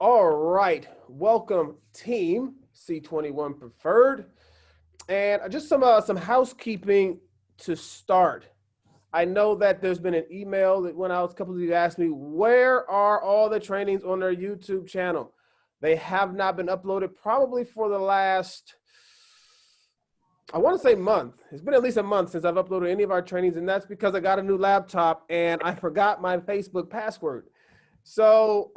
All right, welcome team C21 Preferred. And just some housekeeping to start. I know that there's been an email that went out, a couple of you asked me, where are all the trainings on their YouTube channel? They have not been uploaded probably for the last, I want to say month. It's been at least a month since I've uploaded any of our trainings, and that's because I got a new laptop and I forgot my Facebook password. So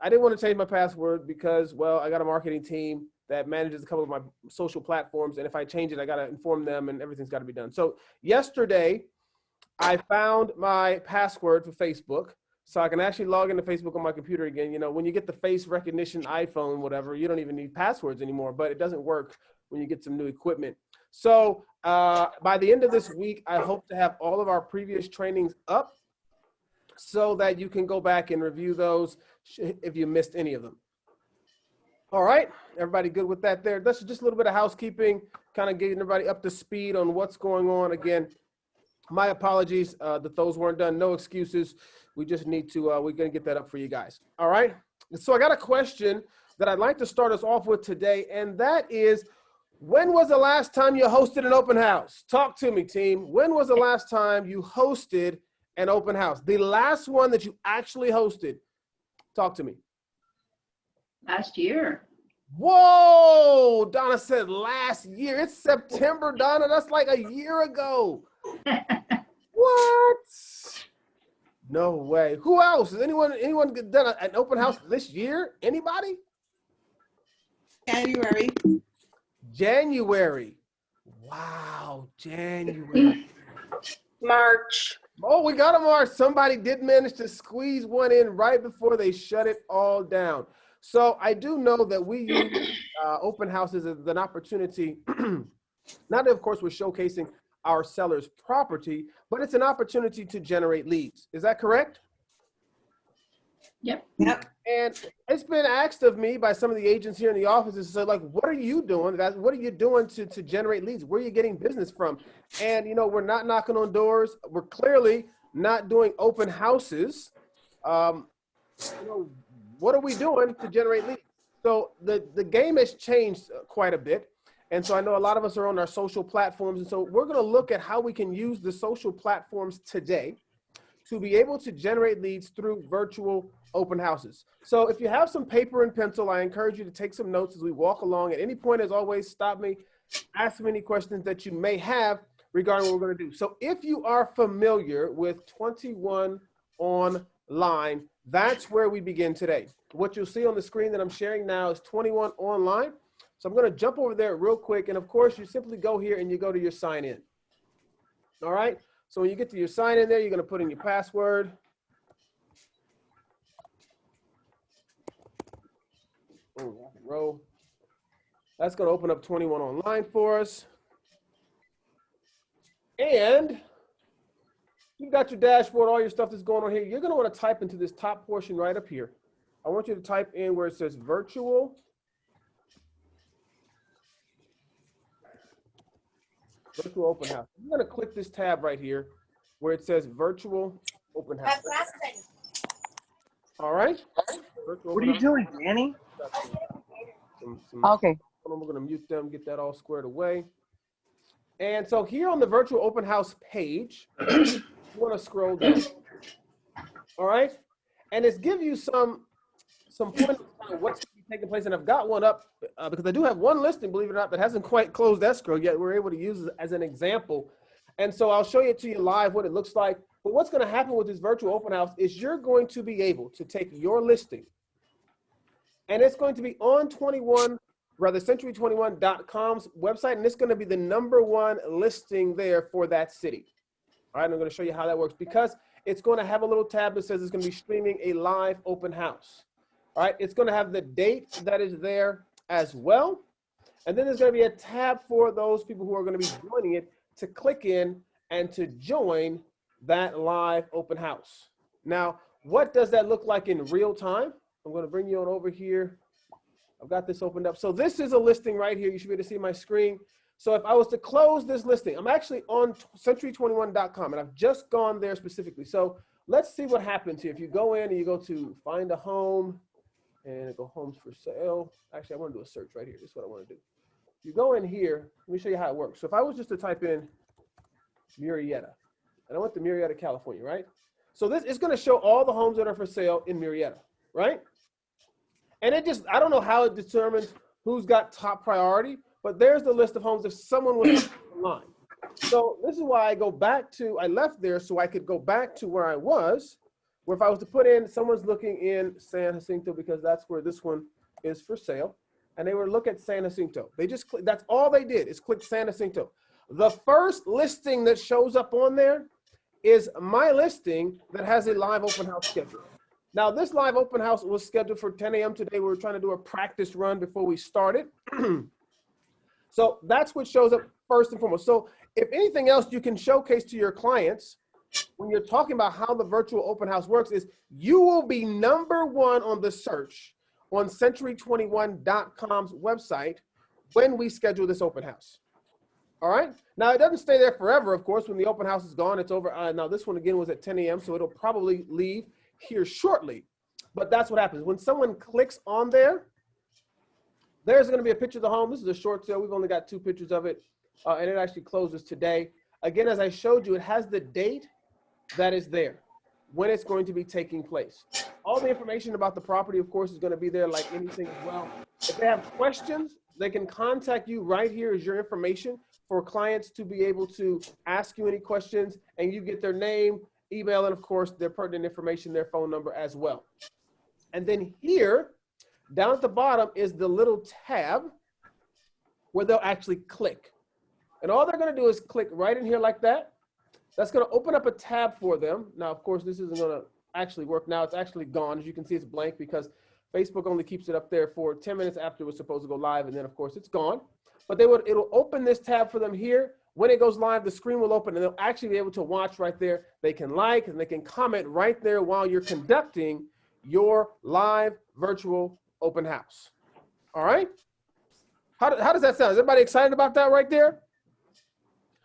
I didn't want to change my password because, well, I got a marketing team that manages a couple of my social platforms, and if I change it, I got to inform them and everything's got to be done. So yesterday, I found my password for Facebook, so I can actually log into Facebook on my computer again. You know, when you get the face recognition iPhone, whatever, you don't even need passwords anymore, but it doesn't work when you get some new equipment. So by the end of this week, I hope to have all of our previous trainings up so that you can go back and review those if you missed any of them. All right, everybody good with that there? That's just a little bit of housekeeping, kind of getting everybody up to speed on what's going on. Again, my apologies that those weren't done. No excuses. We just need to, we're going to get that up for you guys. All right. So I got a question that I'd like to start us off with today, and that is, when was the last time you hosted an open house? Talk to me, team. When was the last time you hosted an open house? The last one that you actually hosted. Talk to me. Last year. Whoa, Donna said last year. It's September, Donna. That's like a year ago. What? No way. Who else? Has anyone done an open house this year? Anybody? January. January. Wow, January. March. Oh, we got a March. Somebody did manage to squeeze one in right before they shut it all down. So I do know that we use open houses as an opportunity. Not that, of course, we're showcasing our seller's property, but it's an opportunity to generate leads. Is that correct? Yep. Yep. And it's been asked of me by some of the agents here in the offices, so like, what are you doing? What are you doing to generate leads? Where are you getting business from? And, you know, we're not knocking on doors. We're clearly not doing open houses. You know, what are we doing to generate leads? So the game has changed quite a bit. And so I know a lot of us are on our social platforms. And so we're going to look at how we can use the social platforms today to be able to generate leads through virtual open houses. So if you have some paper and pencil, I encourage you to take some notes as we walk along. At any point, as always, stop me, ask me any questions that you may have regarding what we're going to do. So if you are familiar with 21 Online, that's where we begin today. What you'll see on the screen that I'm sharing now is 21 Online. So I'm going to jump over there real quick. And of course, you simply go here and you go to your sign in. All right. So when you get to your sign in there, you're going to put in your password. Row. That's going to open up 21 Online for us. And you've got your dashboard, all your stuff that's going on here. You're going to want to type into this top portion right up here. I want you to type in where it says virtual open house. I'm going to click this tab right here where it says virtual open house. All right. What are you doing, Danny? Okay. We're going to mute them, get that all squared away. And so here on the virtual open house page, you want to scroll down. All right. And it's give you some points on what's taking place. And I've got one up because I do have one listing, believe it or not, that hasn't quite closed escrow yet. We're able to use it as an example. And so I'll show it to you live what it looks like. But what's going to happen with this virtual open house is you're going to be able to take your listing and it's going to be on Century21.com's website. And it's going to be the #1 listing there for that city. All right. And I'm going to show you how that works because it's going to have a little tab that says it's going to be streaming a live open house. All right, it's going to have the date that is there as well. And then there's going to be a tab for those people who are going to be joining it to click in and to join that live open house. Now, what does that look like in real time? I'm going to bring you on over here. I've got this opened up. So this is a listing right here. You should be able to see my screen. So if I was to close this listing, I'm actually on Century21.com and I've just gone there specifically. So let's see what happens here. If you go in and you go to find a home, and go homes for sale. Actually, I want to do a search right here. This is what I want to do. You go in here, let me show you how it works. So if I was just to type in Murrieta, and I went to Murrieta, California, right? So this is going to show all the homes that are for sale in Murrieta, right? And it just, I don't know how it determines who's got top priority, but there's the list of homes if someone was online. So this is why I go back to, I left there so I could go back to where I was, where if I was to put in, someone's looking in San Jacinto because that's where this one is for sale. And they were look at San Jacinto. They just, that's all they did is click San Jacinto. The first listing that shows up on there is my listing that has a live open house schedule. Now this live open house was scheduled for 10 a.m. today. We were trying to do a practice run before we started. So that's what shows up first and foremost. So if anything else you can showcase to your clients when you're talking about how the virtual open house works is you will be #1 on the search on Century21.com's website when we schedule this open house. All right. Now it doesn't stay there forever. Of course, when the open house is gone, it's over. Now this one again was at 10 a.m. So it'll probably leave here shortly, but that's what happens. When someone clicks on there, there's going to be a picture of the home. This is a short sale. We've only got 2 pictures of it, and it actually closes today. Again, as I showed you, it has the date that is there, when it's going to be taking place. All the information about the property, of course, is going to be there like anything as well. If they have questions, they can contact you. Right here is your information for clients to be able to ask you any questions, and you get their name, email, and of course, their pertinent information, their phone number as well. And then here, down at the bottom is the little tab where they'll actually click. And all they're going to do is click right in here like that. That's going to open up a tab for them. Now, of course, this isn't going to actually work now. It's actually gone. As you can see, it's blank because Facebook only keeps it up there for 10 minutes after it was supposed to go live. And then, of course, it's gone. But it'll open this tab for them here. When it goes live, the screen will open and they'll actually be able to watch right there. They can like and they can comment right there while you're conducting your live virtual open house. All right? How does that sound? Is everybody excited about that right there?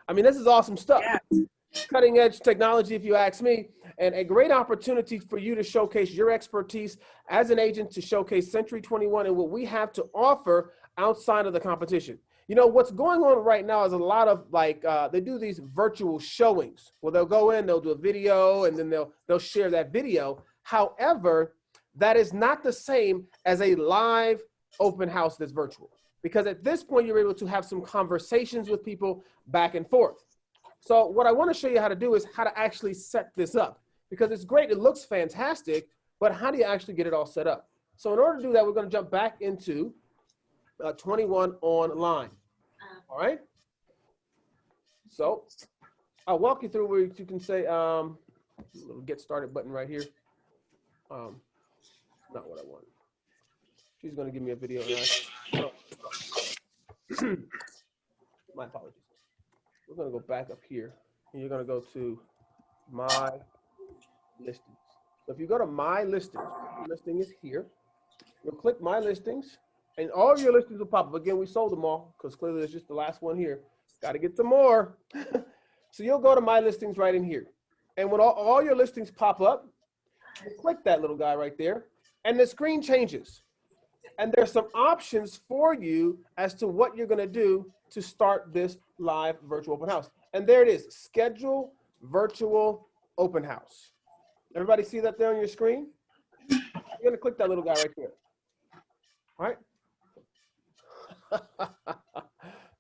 I mean, this is awesome stuff. Yeah. Cutting edge technology, if you ask me, and a great opportunity for you to showcase your expertise as an agent, to showcase Century 21 and what we have to offer outside of the competition. You know, what's going on right now is a lot of like, they do these virtual showings where they'll go in, they'll do a video, and then they'll share that video. However, that is not the same as a live open house that's virtual, because at this point, you're able to have some conversations with people back and forth. So what I want to show you how to do is how to actually set this up, because it's great. It looks fantastic, but how do you actually get it all set up? So in order to do that, we're going to jump back into 21 online. All right. So I'll walk you through where you can say, little get started button right here. Not what I want. She's going to give me a video. My apologies. We're going to go back up here and you're going to go to my listings. So if you go to my listings, listing is here. You'll click my listings and all your listings will pop up. Again, we sold them all because clearly there's just the last one here. Got to get some more. So you'll go to my listings right in here. And when all your listings pop up, you click that little guy right there and the screen changes. And there's some options for you as to what you're going to do to start this live virtual open house. And there it is, schedule virtual open house. Everybody see that there on your screen? You're going to click that little guy right there. All right.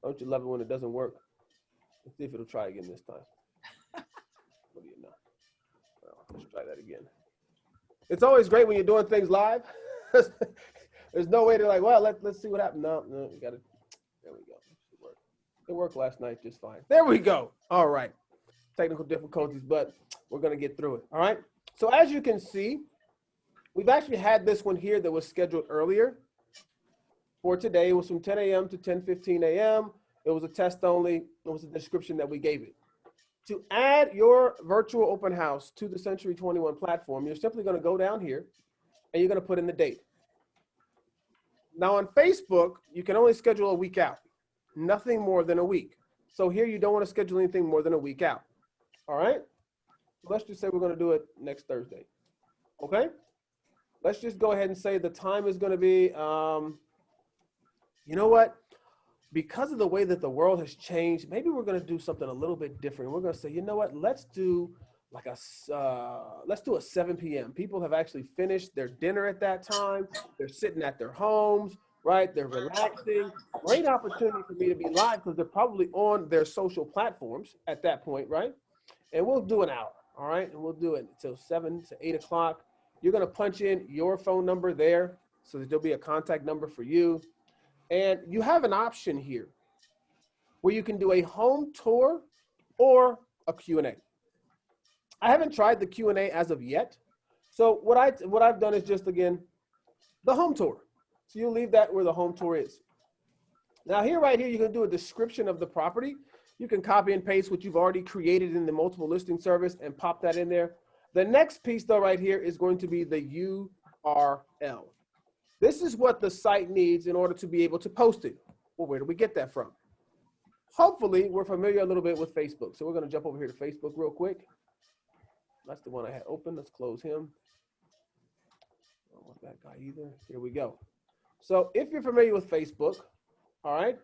Don't you love it when it doesn't work? Let's see if it'll try again this time. What do you know? Well, let's try that again. It's always great when you're doing things live. There's no way to like, well, let's see what happens. No, you got to, there we go. It worked last night just fine. There we go. All right. Technical difficulties, but we're going to get through it. All right. So as you can see, we've actually had this one here that was scheduled earlier for today. It was from 10 a.m. to 10:15 a.m. It was a test only. It was a description that we gave it. To add your virtual open house to the Century 21 platform, you're simply going to go down here and you're going to put in the date. Now on Facebook, you can only schedule a week out, nothing more than a week. So here you don't want to schedule anything more than a week out. All right. Let's just say we're going to do it next Thursday. Okay. let's just go ahead and say the time is going to be, you know what? Because of the way that the world has changed, maybe we're going to do something a little bit different. We're going to say, you know what? Let's do like let's do a 7 p.m. People have actually finished their dinner at that time. They're sitting at their homes, right? They're relaxing. Great opportunity for me to be live because they're probably on their social platforms at that point, right? And we'll do an hour, all right? And we'll do it until 7 to 8 o'clock. You're going to punch in your phone number there so that there'll be a contact number for you. And you have an option here where you can do a home tour or a Q&A. I haven't tried the Q&A as of yet. So what I've done is just, again, the home tour. So you'll leave that where the home tour is. Now here, right here, you can do a description of the property. You can copy and paste what you've already created in the multiple listing service and pop that in there. The next piece though right here is going to be the URL. This is what the site needs in order to be able to post it. Well, where do we get that from? Hopefully we're familiar a little bit with Facebook. So we're going to jump over here to Facebook real quick. That's the one I had open. Let's close him. I don't want that guy either. Here we go. So if you're familiar with Facebook, all right,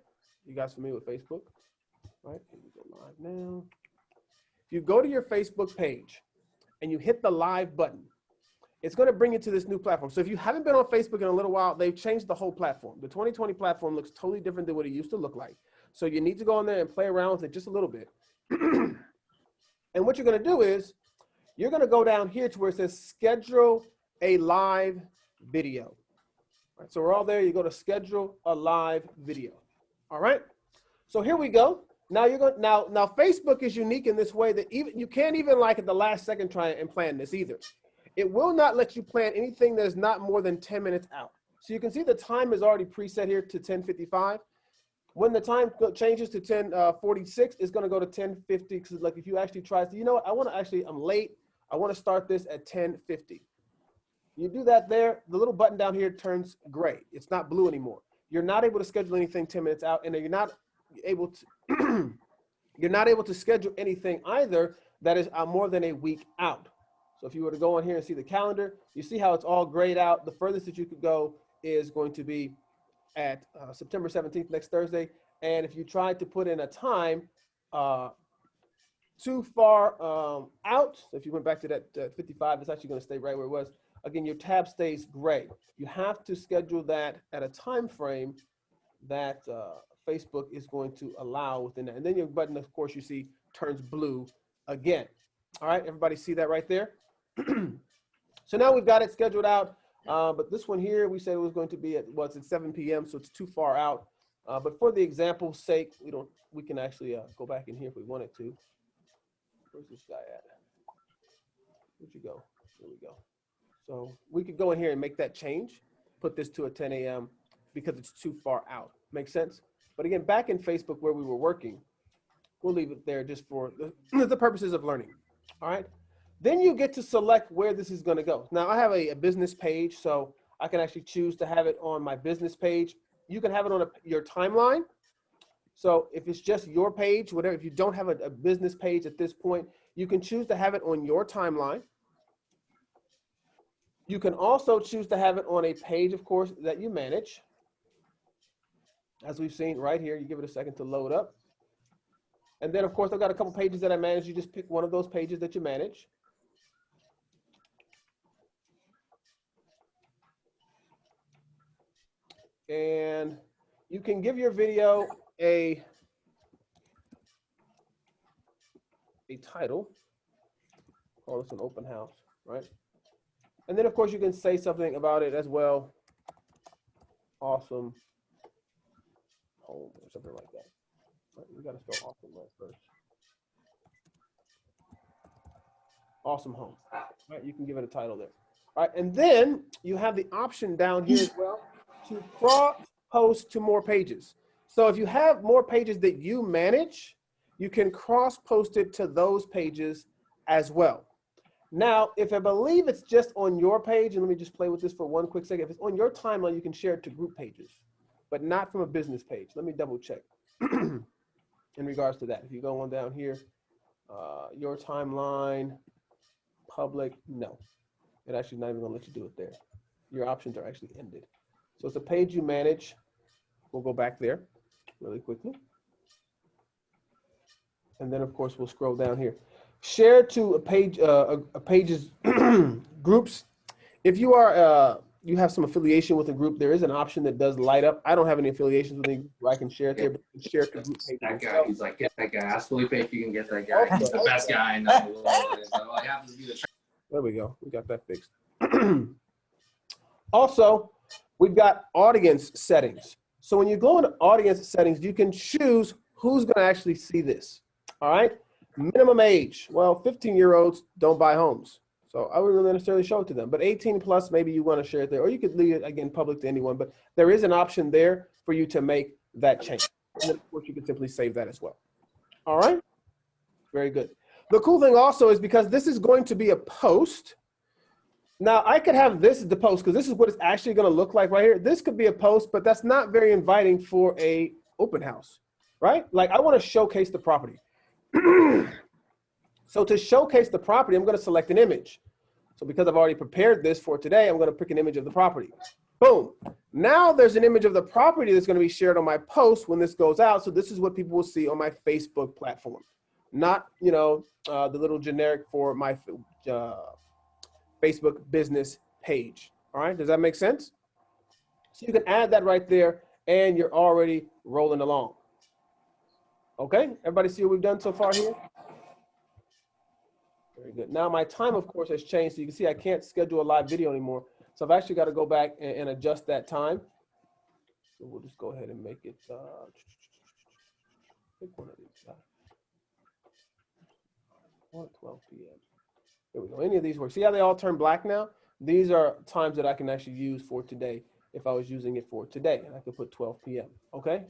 you guys familiar with Facebook? All right, here we go live now. If you go to your Facebook page and you hit the live button, it's going to bring you to this new platform. So if you haven't been on Facebook in a little while, they've changed the whole platform. The 2020 platform looks totally different than what it used to look like. So you need to go in there and play around with it just a little bit. And what you're going to do is you're going to go down here to where it says schedule a live video. All right, so we're all there. You go to schedule a live video. All right. So here we go. Now you're going now Facebook is unique in this way that even you can't even like at the last second try and plan this either. It will not let you plan anything that is not more than 10 minutes out. So you can see the time is already preset here to 10:55. When the time changes to 10:46, it's going to go to 10:50. Because like if you actually try to, you know what, I want to actually, I'm late. I want to start this at 10:50. You do that there, the little button down here turns gray. It's not blue anymore. You're not able to schedule anything 10 minutes out, and you're not able to you're not able to schedule anything either that is more than a week out. So if you were to go on here and see the calendar, you see how it's all grayed out. The furthest that you could go is going to be at September 17th, next Thursday. And if you tried to put in a time too far out, so if you went back to that 55, it's actually going to stay right where it was. Again, your tab stays gray. You have to schedule that at a time frame that Facebook is going to allow within that. And then your button, of course, you see turns blue again. All right, everybody see that right there? So now we've got it scheduled out. But this one here, we said it was going to be at, well, it's at 7 p.m., so it's too far out. But for the example's sake, we can actually go back in here if we wanted to. Where's this guy at? Where'd you go? There we go. So we could go in here and make that change, put this to a 10 a.m. because it's too far out. Make sense? But again, back in Facebook where we were working, we'll leave it there just for the purposes of learning. All right. Then you get to select where this is going to go. Now I have a business page, so I can actually choose to have it on my business page. You can have it on your timeline. So if it's just your page, whatever, if you don't have a business page at this point, you can choose to have it on your timeline. You can also choose to have it on a page, of course, that you manage. As we've seen right here, you give it a second to load up. And then, of course, I've got a couple pages that I manage. You just pick one of those pages that you manage. And you can give your video a title. Call this an open house, right? And then, of course, you can say something about it as well. Awesome home or something like that. Right, we got to spell awesome right first. Awesome home. Right, you can give it a title there. All right, and then you have the option down here as well to cross-post to more pages. So if you have more pages that you manage, you can cross-post it to those pages as well. Now, if I believe it's just on your page, and let me just play with this for one quick second. If it's on your timeline, you can share it to group pages, but not from a business page. Let me double check in regards to that. If you go on down here, your timeline, public, no. It actually not even gonna let you do it there. your options are actually ended. So it's a page you manage. We'll go back there really quickly. And then of course we'll scroll down here. Share to a page, a page's groups. If you are, you have some affiliation with a group, there is an option that does light up. I don't have any affiliations with any group where I can share it there, but you can share it to group pages. That guy, he's like, get that guy. Ask Felipe if you can get that guy. He's the best guy I know. So I have to do the There we go. We got that fixed. Also, we've got audience settings. So when you go into audience settings, you can choose who's going to actually see this. All right. Minimum age. Well, 15-year-olds don't buy homes. So I wouldn't necessarily show it to them. But 18 plus, maybe you want to share it there. Or you could leave it, again, public to anyone. But there is an option there for you to make that change. And then, of course, you can simply save that as well. All right. Very good. The cool thing also is because this is going to be a post. Now, I could have this as the post because this is what it's actually going to look like right here. This could be a post, but that's not very inviting for a open house, right? Like I want to showcase the property. So to showcase the property, I'm going to select an image. So because I've already prepared this for today, I'm going to pick an image of the property. Boom. Now there's an image of the property that's going to be shared on my post when this goes out. So this is what people will see on my Facebook platform, not, you know, the little generic for my Facebook business page. All right. Does that make sense? So you can add that right there and you're already rolling along. Okay. Everybody see what we've done so far here? Very good. Now my time, of course, has changed. So you can see I can't schedule a live video anymore. So I've actually got to go back and adjust that time. So we'll just go ahead and make it, pick one of these. 12 p.m. There we go. Any of these work. See how they all turn black now? These are times that I can actually use for today if I was using it for today. And I could put 12 p.m. Okay?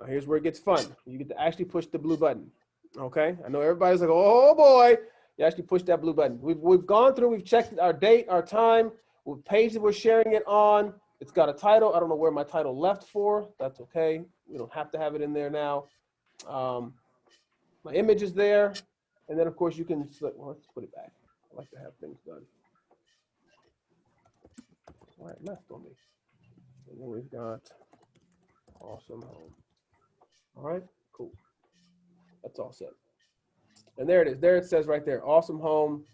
Now here's where it gets fun. You get to actually push the blue button. Okay? I know everybody's like, oh boy. You actually push that blue button. We've gone through, we've checked our date, our time, what page that we're sharing it on. It's got a title. I don't know where my title left for. That's okay. We don't have to have it in there now. My image is there. And then, of course, you can select, well, let's put it back. I like to have things done. All right, left on me. And then we've got awesome home. All right, cool. That's all set. And there it is. There it says right there, awesome home,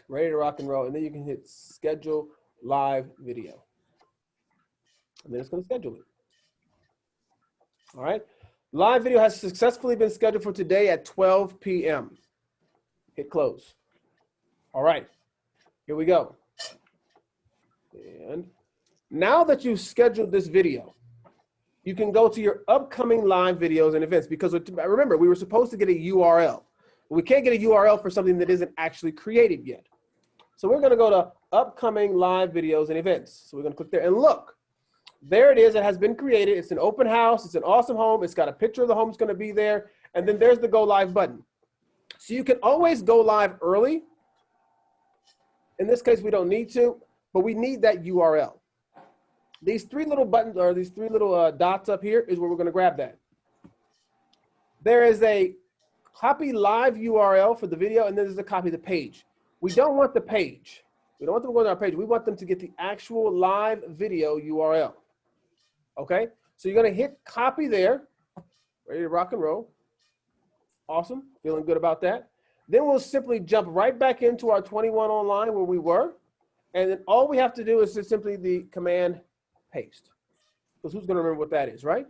ready to rock and roll. And then you can hit schedule live video. And then it's going to schedule it. All right. Live video has successfully been scheduled for today at 12 p.m. Hit close. All right. Here we go. And now that you've scheduled this video, you can go to your upcoming live videos and events because remember, we were supposed to get a URL. We can't get a URL for something that isn't actually created yet. So we're going to go to upcoming live videos and events. So we're going to click there and look. There it is. It has been created. It's an open house. It's an awesome home. It's got a picture of the home. It's going to be there. And then there's the go live button. So you can always go live early. In this case, we don't need to, but we need that URL. These three little buttons or these three little dots up here is where we're going to grab that. There is a copy live URL for the video, and then there's a copy the page. We don't want the page. We don't want them to go to our page. We want them to get the actual live video URL. Okay, so you're going to hit copy there. Ready to rock and roll. Awesome. Feeling good about that. Then we'll simply jump right back into our 21 online where we were. And then all we have to do is just simply the command paste. Because who's going to remember what that is, right?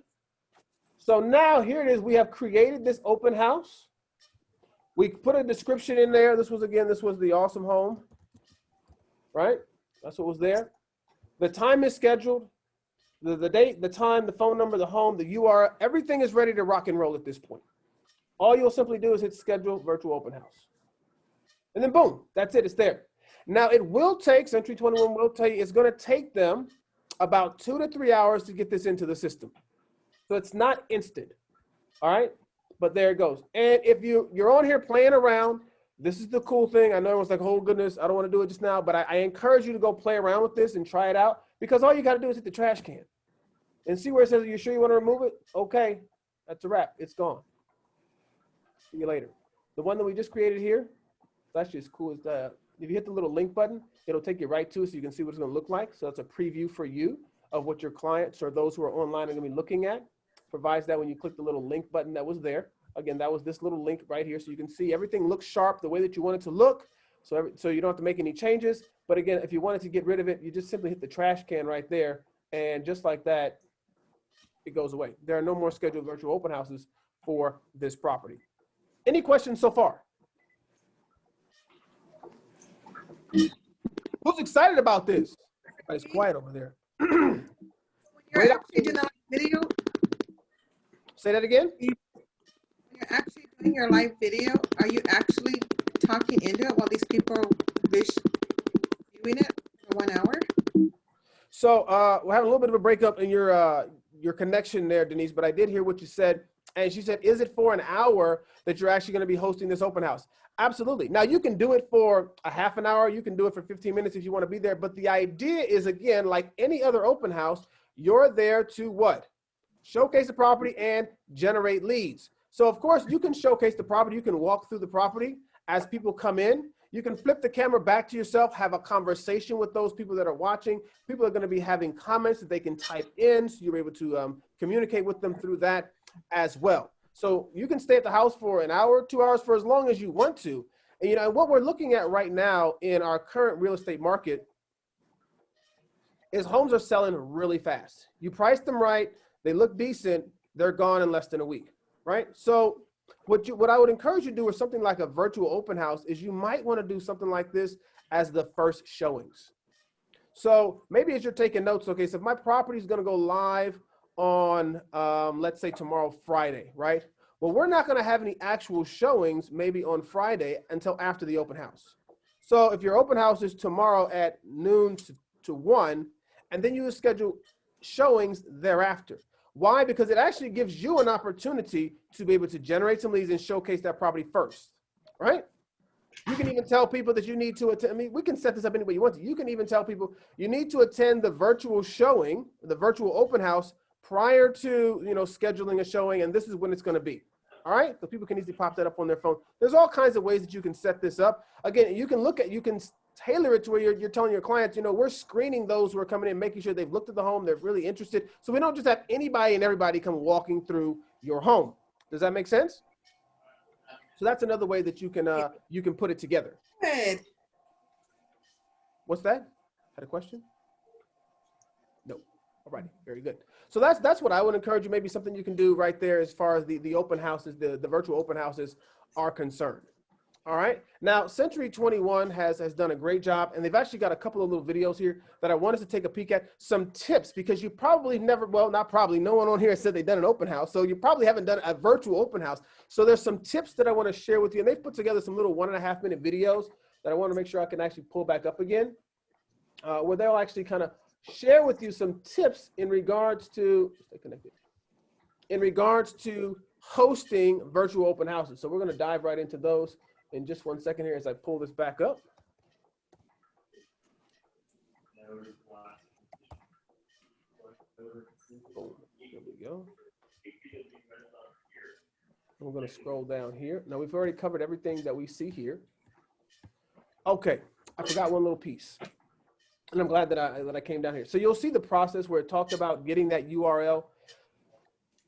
So now here it is. We have created this open house. We put a description in there. This was the awesome home, right? That's what was there. The time is scheduled. The date, the time, the phone number, the home, the URL, everything is ready to rock and roll at this point. All you'll simply do is hit schedule virtual open house. And then boom, that's it, it's there. Now it will take, Century 21 will tell you, it's gonna take them about 2 to 3 hours to get this into the system. So it's not instant, all right? But there it goes. And if you're on here playing around, this is the cool thing. I know everyone's like, oh goodness, I don't wanna do it just now, but I encourage you to go play around with this and try it out because all you gotta do is hit the trash can and see where it says, are you sure you wanna remove it? Okay, that's a wrap, it's gone. See you later. The one that we just created here, it's actually as cool as that. If you hit the little link button, it'll take you right to it so you can see what it's going to look like. So it's a preview for you of what your clients or those who are online are going to be looking at. Provides that when you click the little link button that was there. Again, that was this little link right here. So you can see everything looks sharp the way that you want it to look. So you don't have to make any changes. But again, if you wanted to get rid of it, you just simply hit the trash can right there. And just like that, it goes away. There are no more scheduled virtual open houses for this property. Any questions so far? Who's excited about this? It's quiet over there. You're actually doing a live video. Say that again. You're actually doing your live video. Are you actually talking into it while these people are viewing it for 1 hour? So we're having a little bit of a breakup in your connection there, Denise, but I did hear what you said. And she said, is it for an hour that you're actually going to be hosting this open house? Absolutely. Now you can do it for a half an hour. You can do it for 15 minutes if you want to be there. But the idea is, again, like any other open house, you're there to what? Showcase the property and generate leads. So of course you can showcase the property. You can walk through the property as people come in. You can flip the camera back to yourself, have a conversation with those people that are watching. People are going to be having comments that they can type in, so you're able to communicate with them through that as well. So you can stay at the house for an hour, 2 hours, for as long as you want to. And, you know, what we're looking at right now in our current real estate market is homes are selling really fast. You price them right, they look decent, they're gone in less than a week, right? So what I would encourage you to do, or something like a virtual open house, is you might want to do something like this as the first showings. So maybe as you're taking notes, okay, so if my property is going to go live on, let's say tomorrow, Friday, right? Well, we're not going to have any actual showings maybe on Friday until after the open house. So if your open house is tomorrow at noon to 1, and then you schedule showings thereafter. Why? Because it actually gives you an opportunity to be able to generate some leads and showcase that property first, right? You can even tell people that you need to attend. I mean, we can set this up any way you want to. You can even tell people you need to attend the virtual showing, the virtual open house, prior to, you know, scheduling a showing, and this is when it's going to be. All right, so people can easily pop that up on their phone. There's all kinds of ways that you can set this up. Again, you can tailor it to where you're telling your clients, you know, we're screening those who are coming in, making sure they've looked at the home, they're really interested. So we don't just have anybody and everybody come walking through your home. Does that make sense? So that's another way that you can put it together. Good. What's that? Had a question? No. All righty. Very good. So that's what I would encourage you. Maybe something you can do right there as far as the open houses, the virtual open houses are concerned. All right. Now, Century 21 has done a great job, and they've actually got a couple of little videos here that I wanted to take a peek at. Some tips, because you probably never, well, not probably, no one on here said they've done an open house, so you probably haven't done a virtual open house. So there's some tips that I want to share with you, and they've put together some little 1.5 minute videos that I want to make sure I can actually pull back up again, where they'll actually kind of share with you some tips in regards to, stay connected, in regards to hosting virtual open houses. So we're going to dive right into those in just 1 second here as I pull this back up. Boom. There we go. We're going to scroll down here. Now we've already covered everything that we see here. Okay, I forgot one little piece, and I'm glad that I came down here. So you'll see the process where it talked about getting that URL.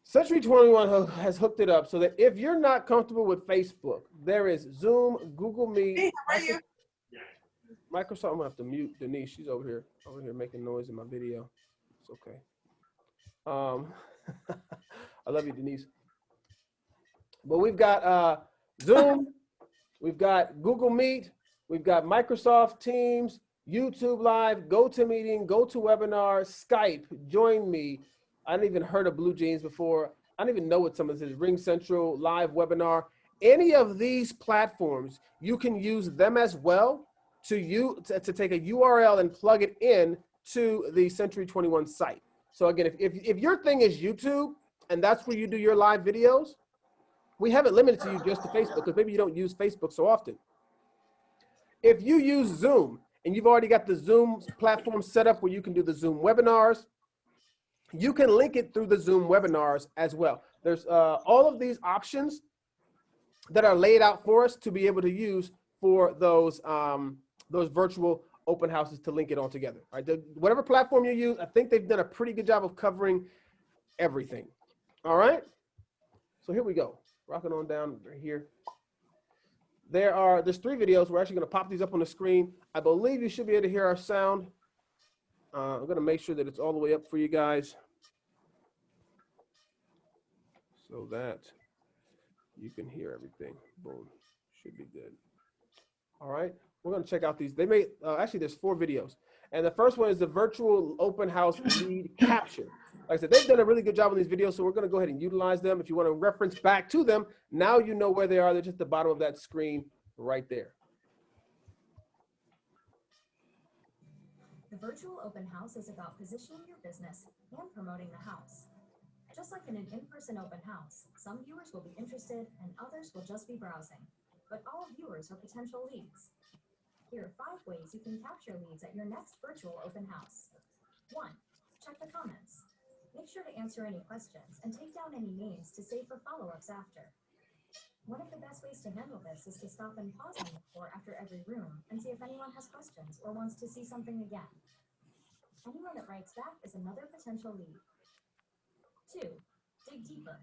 Century 21 has hooked it up so that if you're not comfortable with Facebook, there is Zoom, Google Meet. Hey, how are you? Microsoft. I'm gonna have to mute Denise. She's over here making noise in my video. It's okay. I love you, Denise. But we've got Zoom, we've got Google Meet, we've got Microsoft Teams, YouTube Live, GoToMeeting, GoToWebinar, Skype, Join Me. I hadn't even heard of Blue Jeans before. I don't even know what some of this is. Ring Central, Live Webinar. Any of these platforms, you can use them as well to take a URL and plug it in to the Century 21 site. So again, if your thing is YouTube and that's where you do your live videos, we haven't limited to you just to Facebook because maybe you don't use Facebook so often. If you use Zoom and you've already got the Zoom platform set up where you can do the Zoom webinars, you can link it through the Zoom webinars as well. There's all of these options that are laid out for us to be able to use for those those virtual open houses to link it all together. All right, whatever platform you use, I think they've done a pretty good job of covering everything. All right, so here we go. Rocking on down right here. There's 3 videos. We're actually going to pop these up on the screen. I believe you should be able to hear our sound. I'm going to make sure that it's all the way up for you guys so that you can hear everything. Boom, should be good. All right, we're going to check out these. They made, actually there's 4 videos. And the first one is the virtual open house lead capture. Like I said, they've done a really good job on these videos, so we're going to go ahead and utilize them. If you want to reference back to them, now you know where they are. They're just at the bottom of that screen right there. The virtual open house is about positioning your business and promoting the house. Just like in an in-person open house, some viewers will be interested and others will just be browsing. But all viewers are potential leads. Here are 5 ways you can capture leads at your next virtual open house. 1. Check the comments. Make sure to answer any questions and take down any names to save for follow-ups after. One of the best ways to handle this is to stop and pause on the floor after every room and see if anyone has questions or wants to see something again. Anyone that writes back is another potential lead. 2. Dig deeper.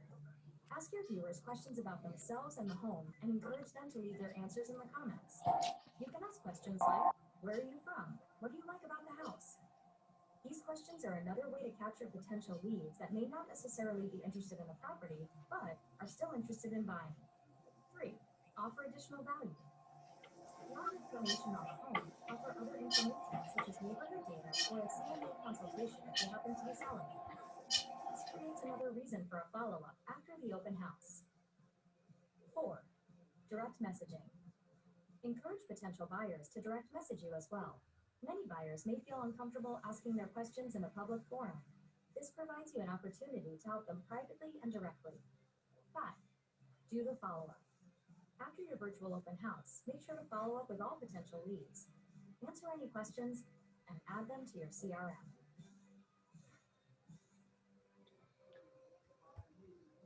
Ask your viewers questions about themselves and the home and encourage them to leave their answers in the comments. You can ask questions like, where are you from? What do you like about the house? These questions are another way to capture potential leads that may not necessarily be interested in the property, but are still interested in buying. 3. Offer additional value. Beyond information on the home, offer other information such as neighborhood data or a CMA consultation if you happen to be selling. This creates another reason for a follow-up after the open house. 4. Direct messaging. Encourage potential buyers to direct message you as well. Many buyers may feel uncomfortable asking their questions in a public forum. This provides you an opportunity to help them privately and directly. 5. Do the follow-up. After your virtual open house, make sure to follow up with all potential leads. Answer any questions and add them to your CRM.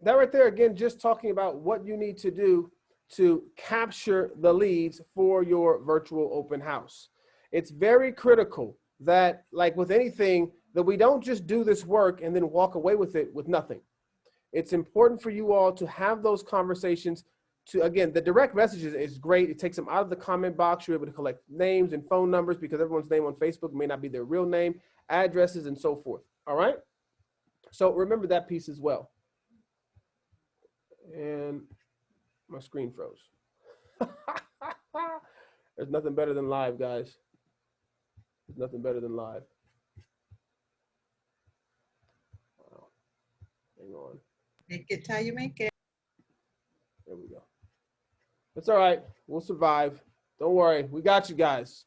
That right there, again, just talking about what you need to do to capture the leads for your virtual open house. It's very critical that, like with anything, that we don't just do this work and then walk away with it with nothing. It's important for you all to have those conversations. To, again, the direct messages is great. It takes them out of the comment box. You're able to collect names and phone numbers because everyone's name on Facebook may not be their real name, addresses, and so forth. All right? So remember that piece as well. And my screen froze. There's nothing better than live, guys. There's nothing better than live. Wow. Hang on. Make it how you make it. There we go. It's all right. We'll survive. Don't worry. We got you guys.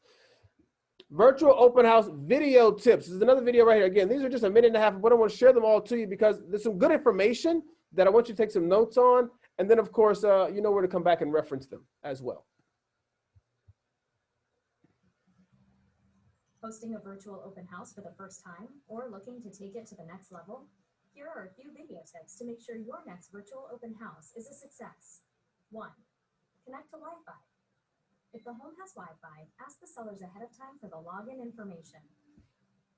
Virtual open house video tips. This is another video right here. Again, these are just a minute and a half, but I want to share them all to you because there's some good information that I want you to take some notes on. And then, of course, you know where to come back and reference them as well. Hosting a virtual open house for the first time or looking to take it to the next level? Here are a few video tips to make sure your next virtual open house is a success. 1. Connect to Wi-Fi. If the home has Wi-Fi, ask the sellers ahead of time for the login information.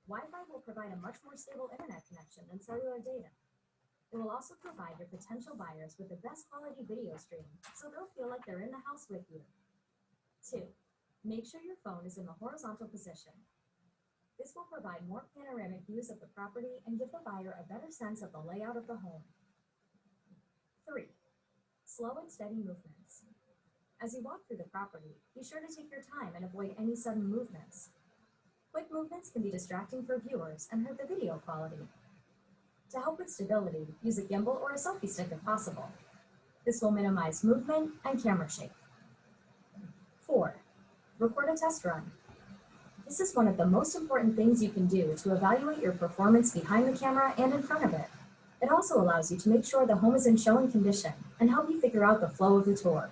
Wi-Fi will provide a much more stable internet connection than cellular data. It will also provide your potential buyers with the best quality video stream, so they'll feel like they're in the house with you. 2. Make sure your phone is in the horizontal position. This will provide more panoramic views of the property and give the buyer a better sense of the layout of the home. 3. Slow and steady movements. As you walk through the property, be sure to take your time and avoid any sudden movements. Quick movements can be distracting for viewers and hurt the video quality. To help with stability, use a gimbal or a selfie stick if possible. This will minimize movement and camera shake. 4. Record a test run. This is one of the most important things you can do to evaluate your performance behind the camera and in front of it. It also allows you to make sure the home is in showing condition and help you figure out the flow of the tour.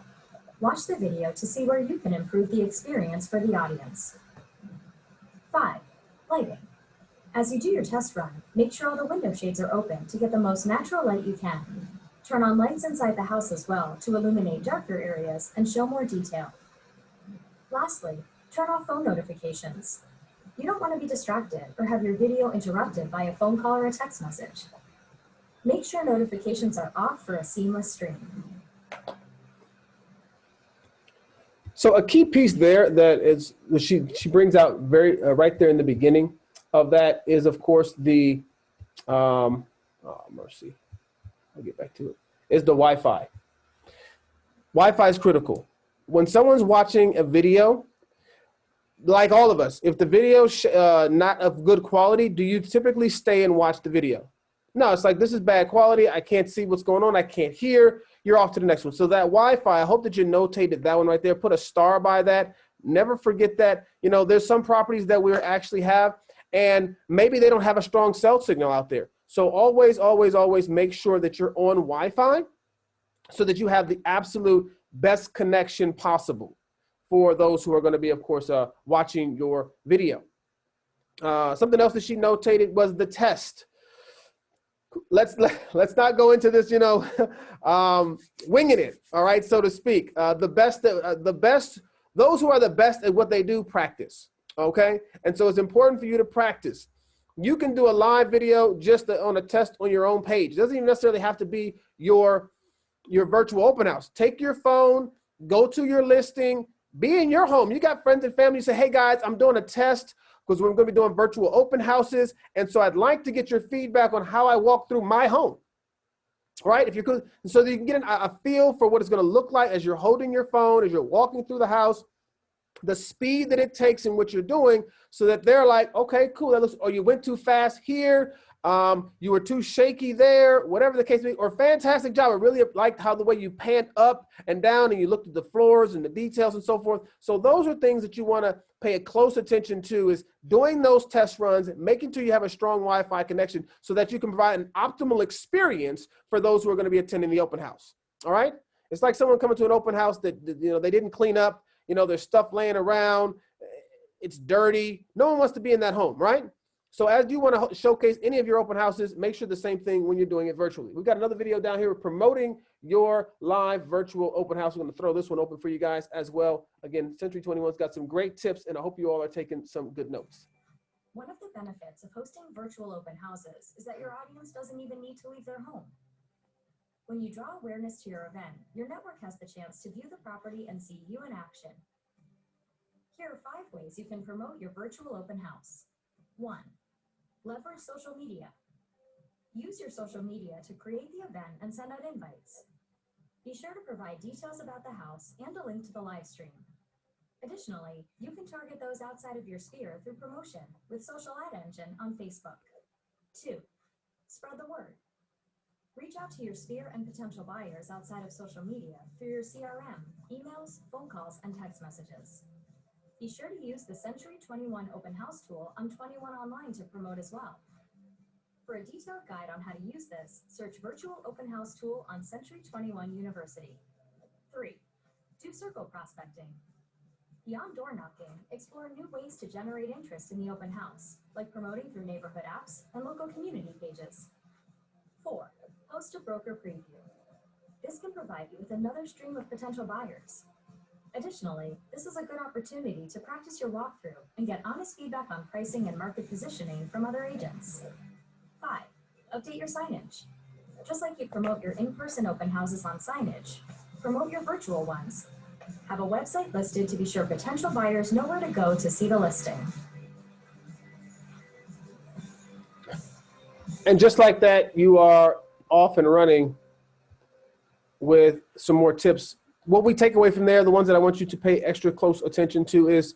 Watch the video to see where you can improve the experience for the audience. 5. Lighting. As you do your test run, make sure all the window shades are open to get the most natural light you can. Turn on lights inside the house as well to illuminate darker areas and show more detail. Lastly, Turn off phone notifications. You don't want to be distracted or have your video interrupted by a phone call or a text message. Make sure notifications are off for a seamless stream. So a key piece there that is she brings out very right there in the beginning of that is, of course, the oh mercy, I'll get back to it, is the Wi-Fi. Wi-Fi is critical. When someone's watching a video, like all of us, if the video not of good quality, do you typically stay and watch the video? No, it's like, this is bad quality. I can't see what's going on. I can't hear. You're off to the next one. So that Wi-Fi, I hope that you notated that one right there. Put a star by that. Never forget that. You know, there's some properties that we actually have, and maybe they don't have a strong cell signal out there. So always, always, always make sure that you're on Wi-Fi so that you have the absolute best connection possible for those who are going to be, of course, watching your video. Something else that she notated was the test. Let's not go into this, you know, winging it, all right, so to speak. The best, those who are the best at what they do practice, okay? And so it's important for you to practice. You can do a live video just on a test on your own page. It doesn't even necessarily have to be your virtual open house. Take your phone, go to your listing, be in your home. You got friends and family, you say, hey guys, I'm doing a test because we're going to be doing virtual open houses. And so I'd like to get your feedback on how I walk through my home. All right, if you could, so that you can get a feel for what it's going to look like as you're holding your phone, as you're walking through the house, the speed that it takes in what you're doing, so that they're like, okay, cool, that looks, or you went too fast here, you were too shaky there, whatever the case may be, or fantastic job. I really liked how the way you panned up and down and you looked at the floors and the details and so forth. So those are things that you want to pay a close attention to, is doing those test runs, making sure you have a strong Wi-Fi connection so that you can provide an optimal experience for those who are going to be attending the open house. All right. It's like someone coming to an open house that, you know, they didn't clean up, you know, there's stuff laying around, it's dirty. No one wants to be in that home, right? So as you want to showcase any of your open houses, make sure the same thing when you're doing it virtually. We've got another video down here promoting your live virtual open house. We're going to throw this one open for you guys as well. Again, Century 21's got some great tips, and I hope you all are taking some good notes. One of the benefits of hosting virtual open houses is that your audience doesn't even need to leave their home. When you draw awareness to your event, your network has the chance to view the property and see you in action. Here are 5 ways you can promote your virtual open house. 1. Leverage social media. Use your social media to create the event and send out invites. Be sure to provide details about the house and a link to the live stream. Additionally, you can target those outside of your sphere through promotion with Social Ad Engine on Facebook. 2. Spread the word. Reach out to your sphere and potential buyers outside of social media through your CRM, emails, phone calls, and text messages. Be sure to use the Century 21 Open House tool on 21 Online to promote as well. For a detailed guide on how to use this, search Virtual Open House tool on Century 21 University. 3. Do circle prospecting. Beyond door knocking, explore new ways to generate interest in the open house, like promoting through neighborhood apps and local community pages. 4. Host a broker preview. This can provide you with another stream of potential buyers. Additionally, this is a good opportunity to practice your walkthrough and get honest feedback on pricing and market positioning from other agents. 5. Update your signage. Just like you promote your in-person open houses on signage, promote your virtual ones. Have a website listed to be sure potential buyers know where to go to see the listing. And just like that, you are off and running with some more tips. What we take away from there, the ones that I want you to pay extra close attention to, is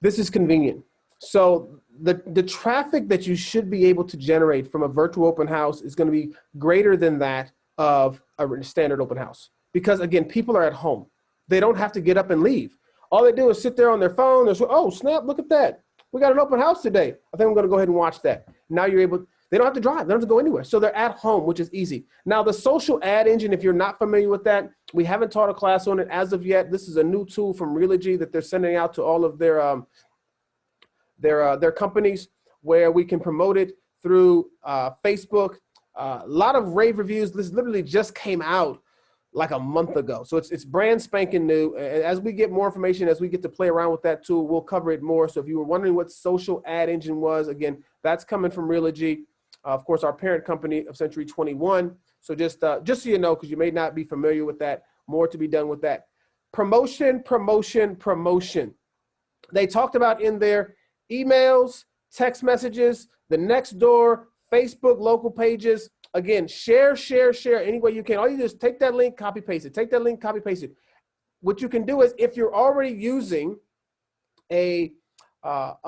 this is convenient. So the traffic that you should be able to generate from a virtual open house is going to be greater than that of a standard open house. Because again, people are at home. They don't have to get up and leave. All they do is sit there on their phone. They're, oh, snap, look at that. We got an open house today. I think I'm going to go ahead and watch that. Now you're able, they don't have to drive. They don't have to go anywhere. So they're at home, which is easy. Now the social ad engine, if you're not familiar with that, we haven't taught a class on it as of yet. This is a new tool from Realogy that they're sending out to all of their companies, where we can promote it through Facebook. A lot of rave reviews. This literally just came out like a month ago. So it's brand spanking new. And as we get more information, as we get to play around with that tool, we'll cover it more. So if you were wondering what social ad engine was, again, that's coming from Realogy, of course, our parent company of Century 21. So just so you know, because you may not be familiar with that, more to be done with that. Promotion, promotion, promotion. They talked about in their emails, text messages, the next door, Facebook local pages. Again, share any way you can. All you do is take that link, copy paste it. Take that link, copy paste it. What you can do is, if you're already using a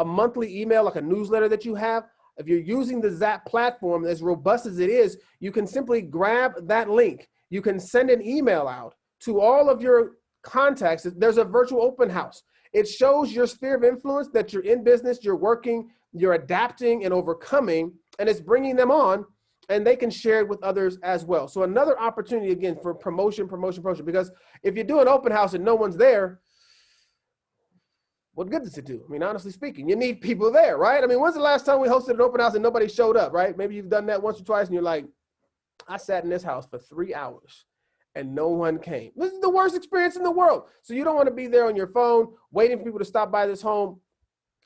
monthly email, like a newsletter that you have, if you're using the Zap platform, as robust as it is, you can simply grab that link. You can send an email out to all of your contacts. There's a virtual open house. It shows your sphere of influence, that you're in business, you're working, you're adapting and overcoming, and it's bringing them on, and they can share it with others as well. So another opportunity, again, for promotion, because if you do an open house and no one's there, what good does it do? I mean, honestly speaking, you need people there, right? I mean, when's the last time we hosted an open house and nobody showed up, right? Maybe you've done that once or twice and you're like, I sat in this house for 3 hours and no one came. This is the worst experience in the world. So you don't want to be there on your phone waiting for people to stop by this home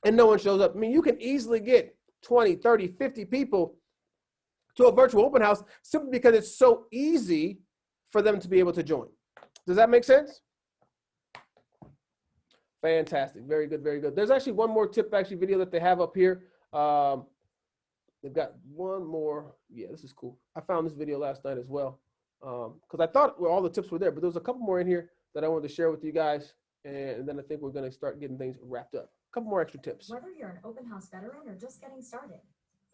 and no one shows up. I mean, you can easily get 20, 30, 50 people to a virtual open house simply because it's so easy for them to be able to join. Does that make sense? Fantastic. Very good, very good. There's actually one more tip video that they have up here. They've got one more. Yeah, this is cool. I found this video last night as well because I thought all the tips were there, but there was a couple more in here that I wanted to share with you guys. And then I think we're going to start getting things wrapped up. A couple more extra tips. Whether you're an open house veteran or just getting started,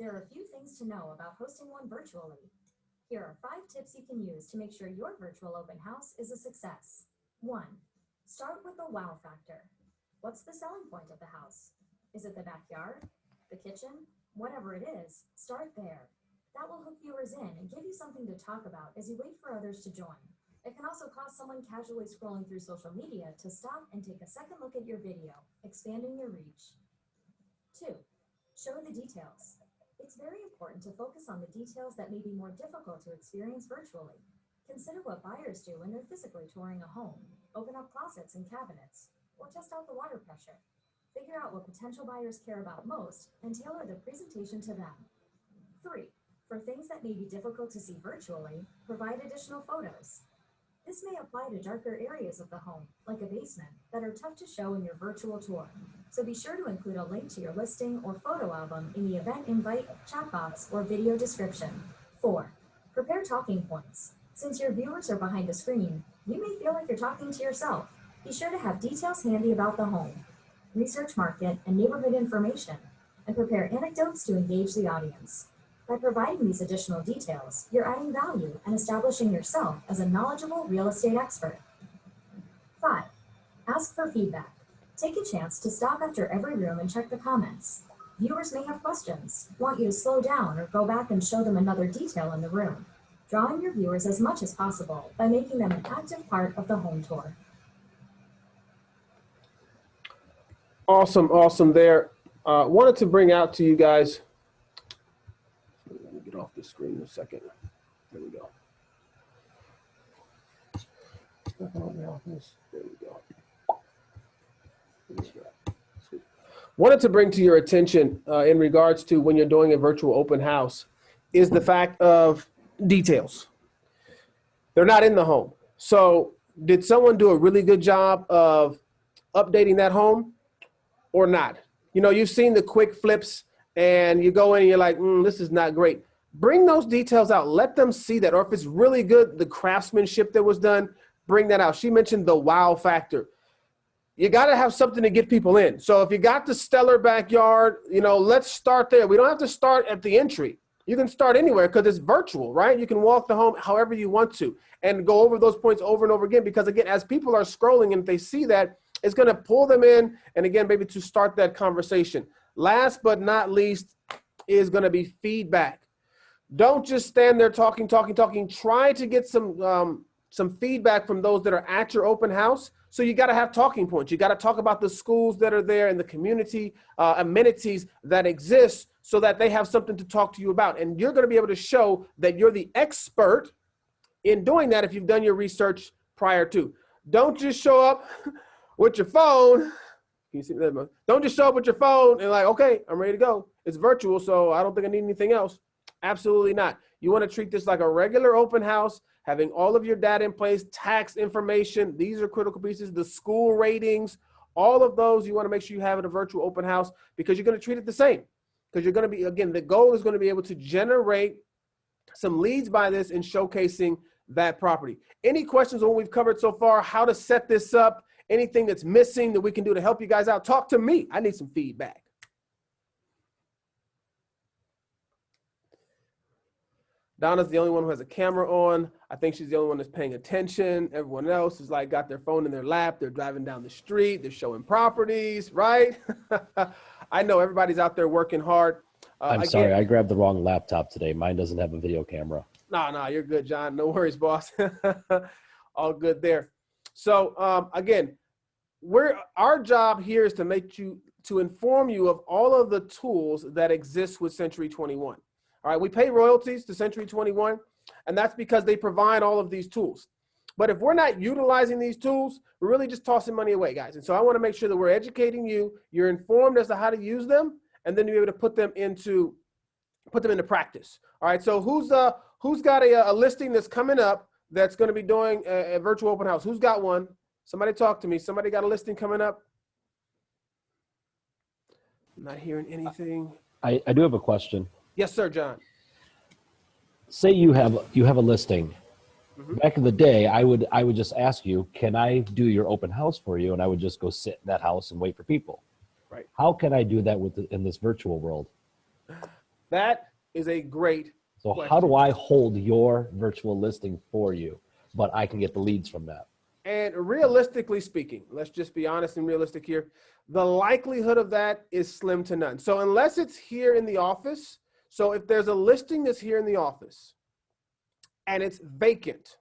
there are a few things to know about hosting one virtually. Here are 5 tips you can use to make sure your virtual open house is a success. 1. Start with the wow factor. What's the selling point of the house? Is it the backyard, the kitchen? Whatever it is, start there. That will hook viewers in and give you something to talk about as you wait for others to join. It can also cause someone casually scrolling through social media to stop and take a second look at your video, expanding your reach. 2. Show the details. It's very important to focus on the details that may be more difficult to experience virtually. Consider what buyers do when they're physically touring a home. Open up closets and cabinets, or test out the water pressure. Figure out what potential buyers care about most and tailor the presentation to them. 3. For things that may be difficult to see virtually, provide additional photos. This may apply to darker areas of the home, like a basement, that are tough to show in your virtual tour. So be sure to include a link to your listing or photo album in the event invite, chat box, or video description. 4. Prepare talking points. Since your viewers are behind a screen, you may feel like you're talking to yourself. Be sure to have details handy about the home, research market and neighborhood information, and prepare anecdotes to engage the audience. By providing these additional details, you're adding value and establishing yourself as a knowledgeable real estate expert. 5. Ask for feedback. Take a chance to stop after every room and check the comments. Viewers may have questions, want you to slow down or go back and show them another detail in the room. Draw in your viewers as much as possible by making them an active part of the home tour. Awesome there. Wanted to bring out to you guys, let me get off the screen in a second. There we go. There we go. Wanted to bring to your attention in regards to when you're doing a virtual open house is the fact of details. They're not in the home. So did someone do a really good job of updating that home or not? You know, you've seen the quick flips and you go in and you're like, this is not great. Bring those details out. Let them see that. Or if it's really good, the craftsmanship that was done, bring that out. She mentioned the wow factor. You got to have something to get people in. So if you got the stellar backyard, you know, let's start there. We don't have to start at the entry. You can start anywhere because it's virtual, right? You can walk the home however you want to and go over those points over and over again. Because again, as people are scrolling and if they see that, it's going to pull them in. And again, maybe to start that conversation. Last but not least is going to be feedback. Don't just stand there talking. Try to get some feedback from those that are at your open house. So you got to have talking points. You got to talk about the schools that are there and the community amenities that exist so that they have something to talk to you about. And you're going to be able to show that you're the expert in doing that if you've done your research prior to. Don't just show up with your phone. Can you see that? Don't just show up with your phone and like, okay, I'm ready to go. It's virtual, so I don't think I need anything else. Absolutely not. You want to treat this like a regular open house, having all of your data in place, tax information. These are critical pieces, the school ratings, all of those you want to make sure you have at a virtual open house because you're going to treat it the same. Because you're going to be, again, the goal is going to be able to generate some leads by this and showcasing that property. Any questions on what we've covered so far, how to set this up, anything that's missing that we can do to help you guys out? Talk to me. I need some feedback. Donna's the only one who has a camera on. I think she's the only one that's paying attention. Everyone else is like got their phone in their lap. They're driving down the street. They're showing properties, right? I know everybody's out there working hard. I'm sorry, I grabbed the wrong laptop today. Mine doesn't have a video camera. No, you're good, John. No worries, boss. All good there. So again, our job here is to inform you of all of the tools that exist with Century 21. All right, we pay royalties to Century 21, and that's because they provide all of these tools. But if we're not utilizing these tools, we're really just tossing money away, guys. And so I want to make sure that we're educating you, you're informed as to how to use them, and then you're able to put them into practice. All right, so who's got a listing that's coming up that's going to be doing a virtual open house? Who's got one? Somebody talk to me. Somebody got a listing coming up? I'm not hearing anything. I do have a question. Yes, sir, John. Say you have a listing. Mm-hmm. Back in the day, I would just ask you, can I do your open house for you? And I would just go sit in that house and wait for people. Right. How can I do that in this virtual world? That is a great question. How do I hold your virtual listing for you, but I can get the leads from that? And realistically speaking, let's just be honest and realistic here, the likelihood of that is slim to none. So unless it's here in the office, so if there's a listing that's here in the office and it's vacant,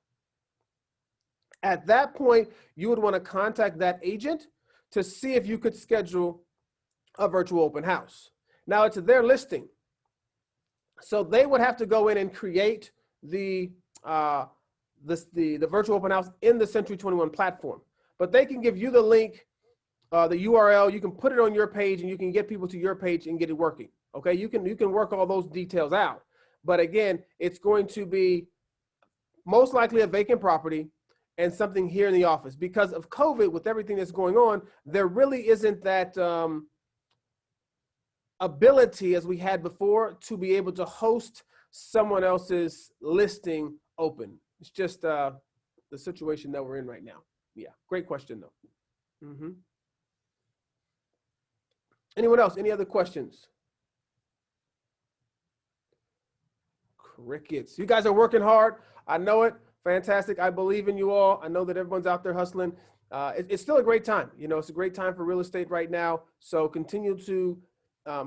at that point, you would want to contact that agent to see if you could schedule a virtual open house. Now it's their listing. So they would have to go in and create the virtual open house in the Century 21 platform. But they can give you the link, the URL, you can put it on your page and you can get people to your page and get it working. Okay, you can work all those details out. But again, it's going to be most likely a vacant property and something here in the office. Because of COVID, with everything that's going on, there really isn't that ability as we had before to be able to host someone else's listing open. It's just the situation that we're in right now. Yeah, great question though. Mm-hmm. Anyone else? Any other questions? Crickets. You guys are working hard. I know it. Fantastic. I believe in you all. I know that everyone's out there hustling. It's still a great time. You know, it's a great time for real estate right now. So continue to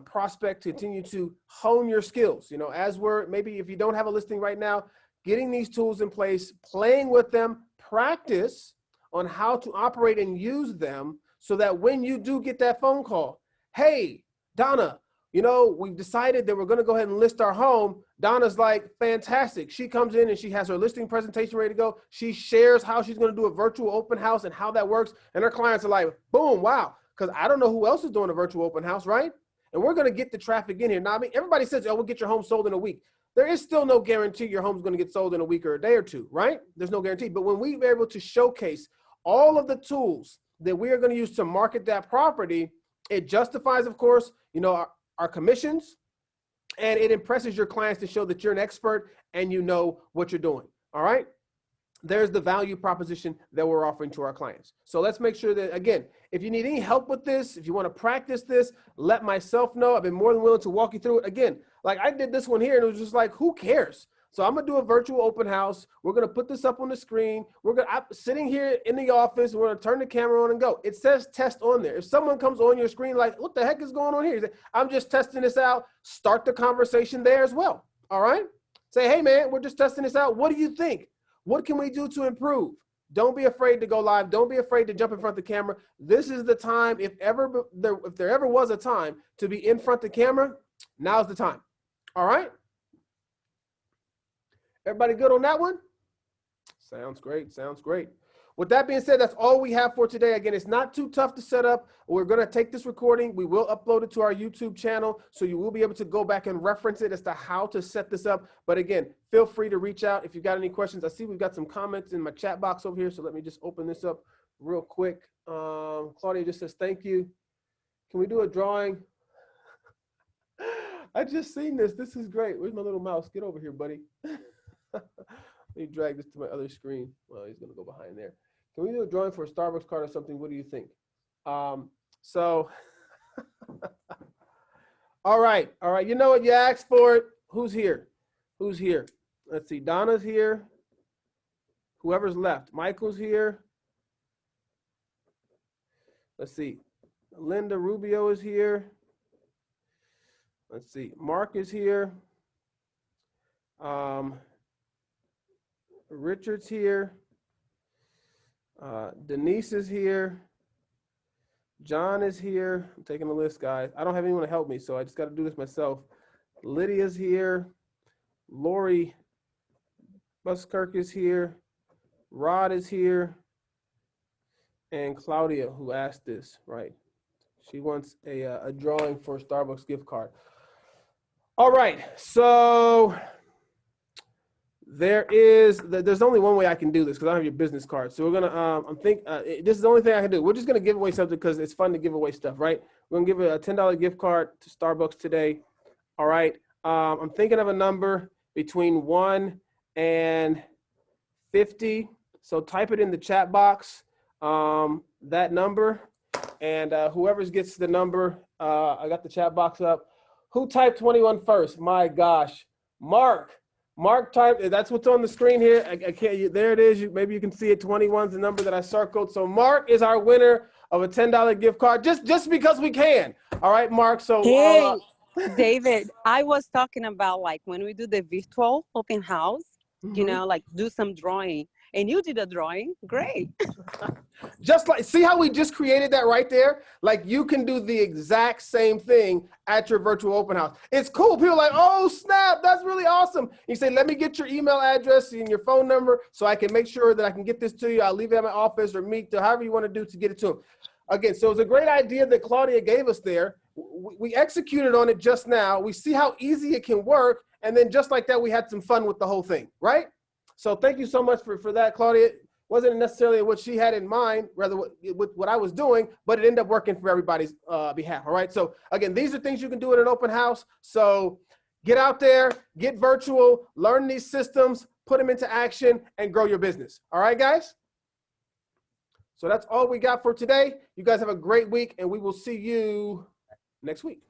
prospect, continue to hone your skills. You know, as maybe if you don't have a listing right now, getting these tools in place, playing with them, practice on how to operate and use them so that when you do get that phone call, hey, Donna, you know, we've decided that we're going to go ahead and list our home. Donna's like, fantastic. She comes in and she has her listing presentation ready to go. She shares how she's going to do a virtual open house and how that works. And her clients are like, boom, wow. Because I don't know who else is doing a virtual open house, right? And we're going to get the traffic in here. Now, I mean, everybody says, oh, we'll get your home sold in a week. There is still no guarantee your home's going to get sold in a week or a day or two, right? There's no guarantee. But when we were able to showcase all of the tools that we are going to use to market that property, it justifies, of course, you know, our commissions, and it impresses your clients to show that you're an expert and you know what you're doing. All right. There's the value proposition that we're offering to our clients. So let's make sure that, again, if you need any help with this, if you want to practice this, let myself know. I've been more than willing to walk you through it. Again, like I did this one here and it was just like, who cares? So I'm going to do a virtual open house. We're going to put this up on the screen. I'm sitting here in the office. We're going to turn the camera on and go. It says test on there. If someone comes on your screen like, what the heck is going on here? Say, I'm just testing this out. Start the conversation there as well. All right. Say, hey, man, we're just testing this out. What do you think? What can we do to improve? Don't be afraid to go live. Don't be afraid to jump in front of the camera. This is the time. If there ever was a time to be in front of the camera, now's the time. All right. Everybody good on that one? Sounds great. Sounds great. With that being said, that's all we have for today. Again, it's not too tough to set up. We're going to take this recording. We will upload it to our YouTube channel, so you will be able to go back and reference it as to how to set this up. But again, feel free to reach out if you've got any questions. I see we've got some comments in my chat box over here, so let me just open this up real quick. Claudia just says, thank you. Can we do a drawing? I just seen this. This is great. Where's my little mouse? Get over here, buddy. Let me drag this to my other screen. Well, he's going to go behind there. Can we do a drawing for a Starbucks card or something? What do you think? All right. All right. You know what? You asked for it. Who's here? Who's here? Let's see. Donna's here. Whoever's left. Michael's here. Let's see. Linda Rubio is here. Let's see. Mark is here. Richard's here. Denise is here. John is here. I'm taking the list, guys. I don't have anyone to help me, so I just got to do this myself. Lydia's here. Lori Buskirk is here. Rod is here. And Claudia, who asked this, right? She wants a drawing for a Starbucks gift card. All right, so there's only one way I can do this because I don't have your business card. So we're gonna this is the only thing I can do. We're just gonna give away something because it's fun to give away stuff, right? We're gonna give a $10 gift card to Starbucks today. All right. I'm thinking of a number between 1 and 50. So type it in the chat box, that number, and whoever gets the number, I got the chat box up. Who typed 21 first? My gosh, Mark typed. That's what's on the screen here. I can't. There it is. Maybe you can see it. 21's the number that I circled. So Mark is our winner of a $10 gift card, just because we can. All right, Mark. So Hey, David, I was talking about like when we do the virtual open house, you know, like do some drawing, and you did a drawing. Great. Just like, see how we just created that right there? Like you can do the exact same thing at your virtual open house. It's cool. People are like, oh snap, that's really awesome. You say, let me get your email address and your phone number so I can make sure that I can get this to you. I'll leave it at my office or meet to however you want to do to get it to them. Again, so it's a great idea that Claudia gave us there. We executed on it just now. We see how easy it can work. And then just like that, we had some fun with the whole thing, right? So thank you so much for that, Claudia. Wasn't necessarily what she had in mind, rather what I was doing, but it ended up working for everybody's behalf, all right? So again, these are things you can do at an open house. So get out there, get virtual, learn these systems, put them into action, and grow your business. All right, guys? So that's all we got for today. You guys have a great week, and we will see you next week.